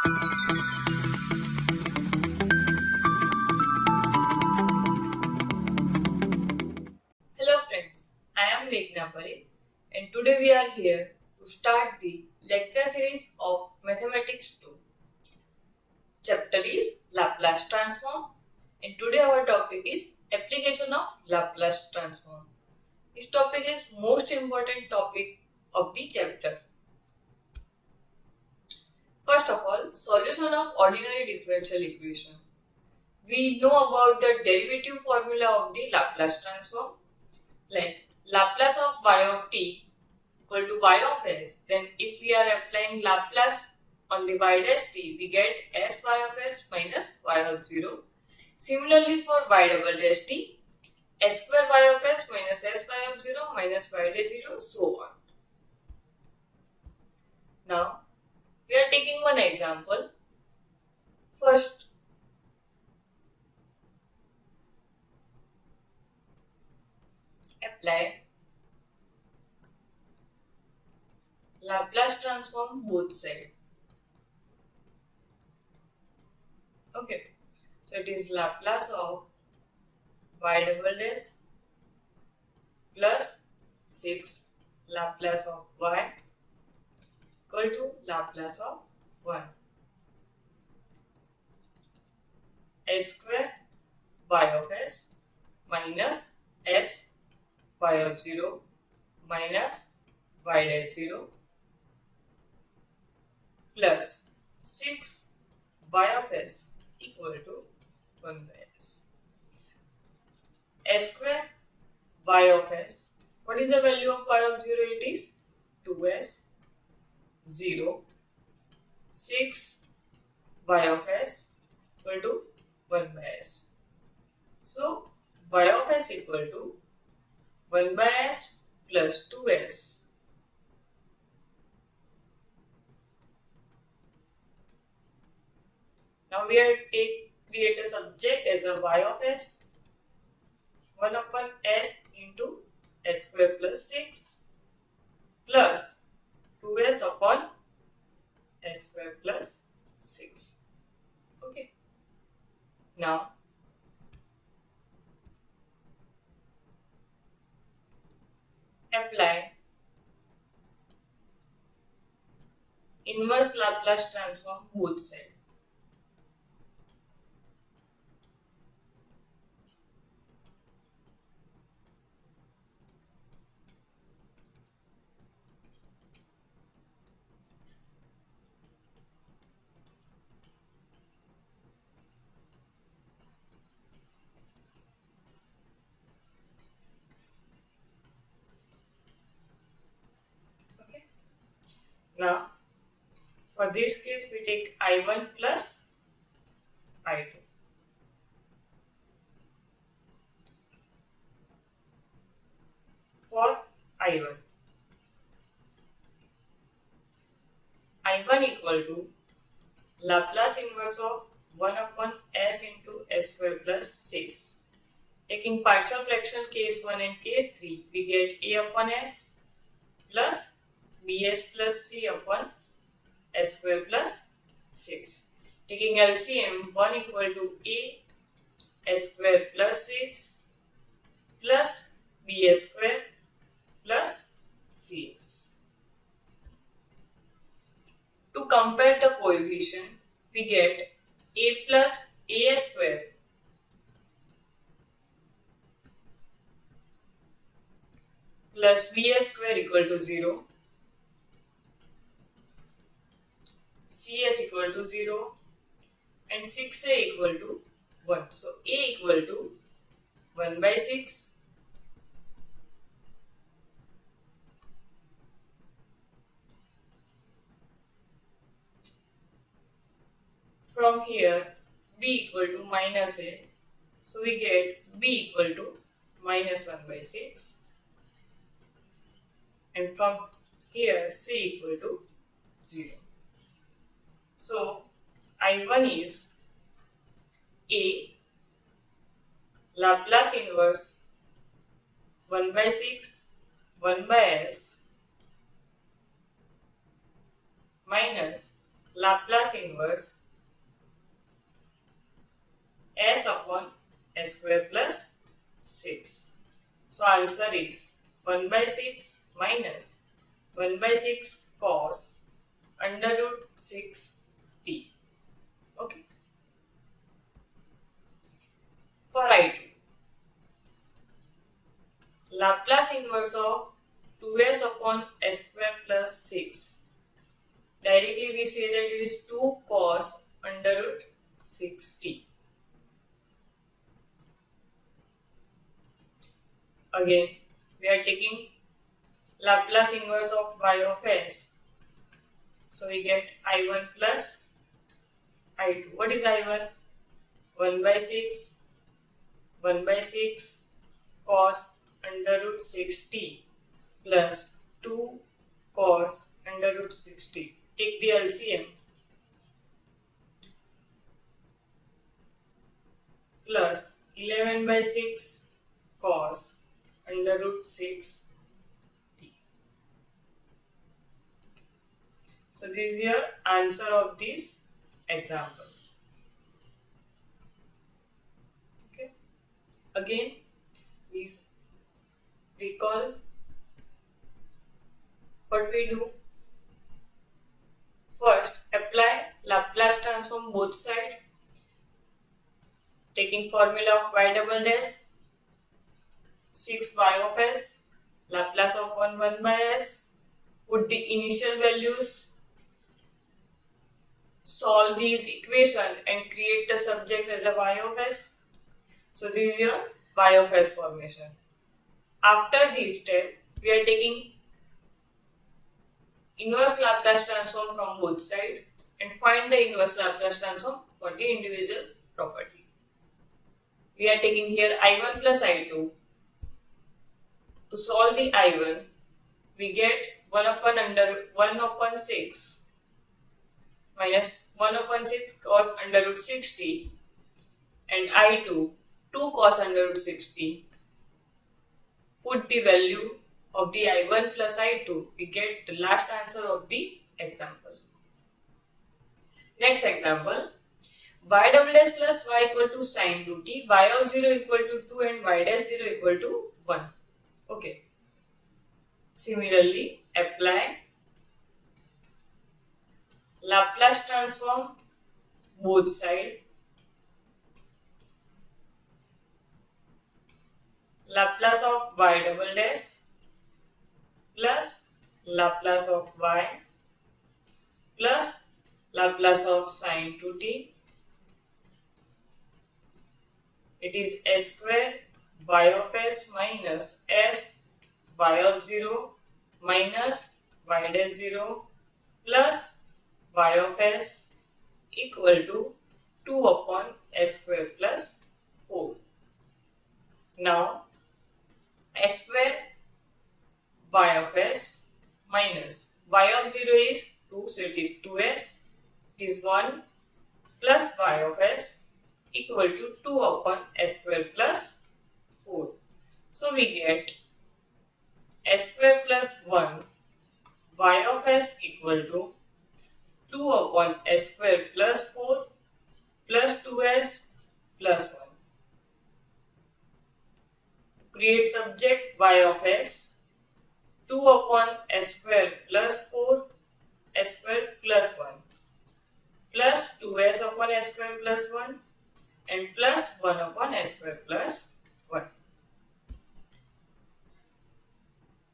Hello friends, I am Lec-35 and today we are here to start the lecture series of Mathematics 2. Chapter is Laplace Transform and today our topic is Application of Laplace Transform. This topic is most important topic of the chapter. First of all, solution of ordinary differential equation. We know about the derivative formula of the Laplace transform, like Laplace of y of t equal to y of s. Then if we are applying Laplace on the y dash t, we get sy of s minus y of 0. Similarly for y double dash t, s square y of s minus sy of 0 minus y dash 0, so on. Now we are taking one example. First, apply Laplace transform both sides. Okay, so it is Laplace of y double dash plus 6 Laplace of y equal to Laplace of 1. S square y of s minus s y of 0 minus y dash 0 plus 6 y of s equal to 1 by s. S square y of s, what is the value of y of 0? It is 2s, 0, 6 y of s equal to 1 by s. So y of s equal to 1 by s plus 2s. Now we are create a subject as a y of s, 1 upon s into s square plus 6 plus 2s upon s square plus 6. Okay. Now apply inverse Laplace transform both sides. Now, for this case, we take I1 plus I2. For I1, I1 equal to Laplace inverse of 1 upon s into s square plus 6. Taking partial fraction case 1 and case 3, we get a upon s plus bs plus c upon s square plus 6. Taking LCM, 1 equal to a s square plus 6 plus bs square plus cs. To compare the coefficient, we get a plus as square plus bs square equal to 0, cs equal to 0 and 6a equal to 1. So a equal to 1 by 6 from here b equal to minus a. So we get b equal to minus 1 by 6 and from here c equal to 0. So I1 is a Laplace inverse 1 by 6 1 by s minus Laplace inverse s upon s square plus 6. So answer is 1 by 6 minus 1 by 6 cos under root 6t. Okay. For I2, Laplace inverse of 2s upon s square plus 6. Directly we say that it is 2 cos under root 6t. Again, we are taking Laplace inverse of y of s. So we get I1 plus I2. What is I1? 1 by 6, 1 by 6 cos under root 6t plus 2 cos under root 6t. Take the LCM plus 11 by 6 cos under root 6t. So this is your answer of this example. Okay. Again, we recall what we do. First, apply Laplace transform both sides. Taking formula of y double dash 6y of s, Laplace of 1 by s. Put the initial values, solve these equations and create the subject as a y of s. So this is your y of s formation. After this step, we are taking inverse Laplace transform from both sides and find the inverse Laplace transform for the individual property. We are taking here I1 plus I2. To solve the I1, we get 1 upon 6 minus 1 upon 6 cos under root 6t and I2 2 cos under root 6t. Put the value of the I1 plus I2, we get the last answer of the example. Next example, y double dash plus y equal to sin 2t, y of 0 equal to 2 and y dash 0 equal to 1. Okay. Similarly, apply Laplace transform both sides. Laplace of y double dash plus Laplace of y plus Laplace of sin 2t. It is s square y of s minus s y of 0 minus y dash 0 plus y of s equal to 2 upon s square plus 4. Now, s square y of s minus y of 0 is 2, so it is 2s. It is 1 plus y of s equal to 2 upon s square plus 4. So we get s square plus 1 y of s equal to 2 upon s square plus 4 plus 2s plus 1. Create subject y of s, 2 upon s square plus 4 s square plus 1 plus 2s upon s square plus 1 and plus 1 upon s square plus 1.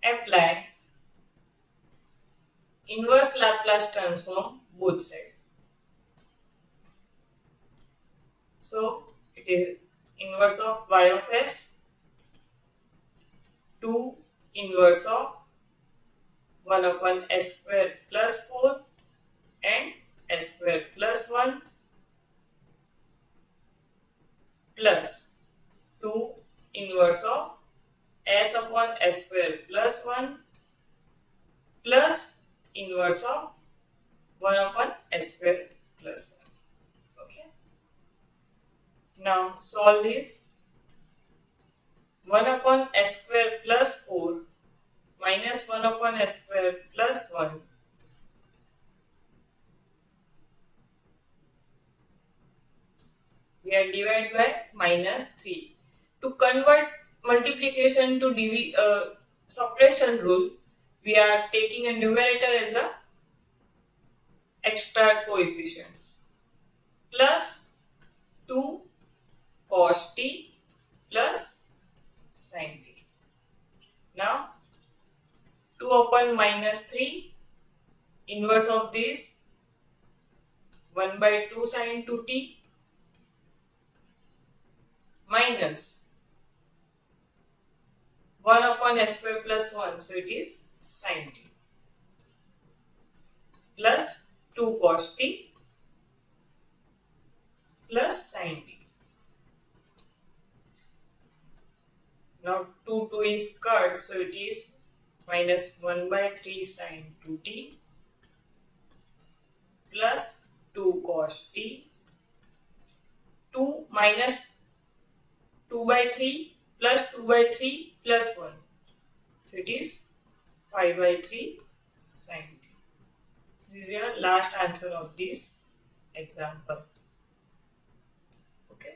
Apply inverse Laplace transform both sides. So it is inverse of y of s, 2 inverse of 1 upon s square plus 4 and s square plus 1 plus 2 inverse of s upon s square plus 1 plus inverse of 1 upon s square plus 1. Okay. Now solve this. 1 upon s square plus 4 minus 1 upon s square plus 1 get divided by -3. To convert multiplication to subtraction rule, we are taking a numerator as a extra coefficients. Plus 2 cos t plus sin t. Now 2 upon -3, inverse of this 1 by 2 sin 2t minus 1 upon s square plus 1, so it is sin t, plus 2 cos t plus sin t. Now 2 is cut, so it is minus 1 by 3 sin 2t plus 2 cos t, 2 minus 2 by 3 plus 2 by 3 plus 1. So it is 5 by 3 sin t. This is your last answer of this example. Okay.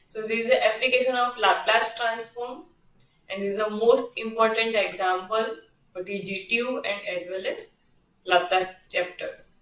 So this is the application of Laplace transform, and this is the most important example for TGTU and as well as Laplace chapters.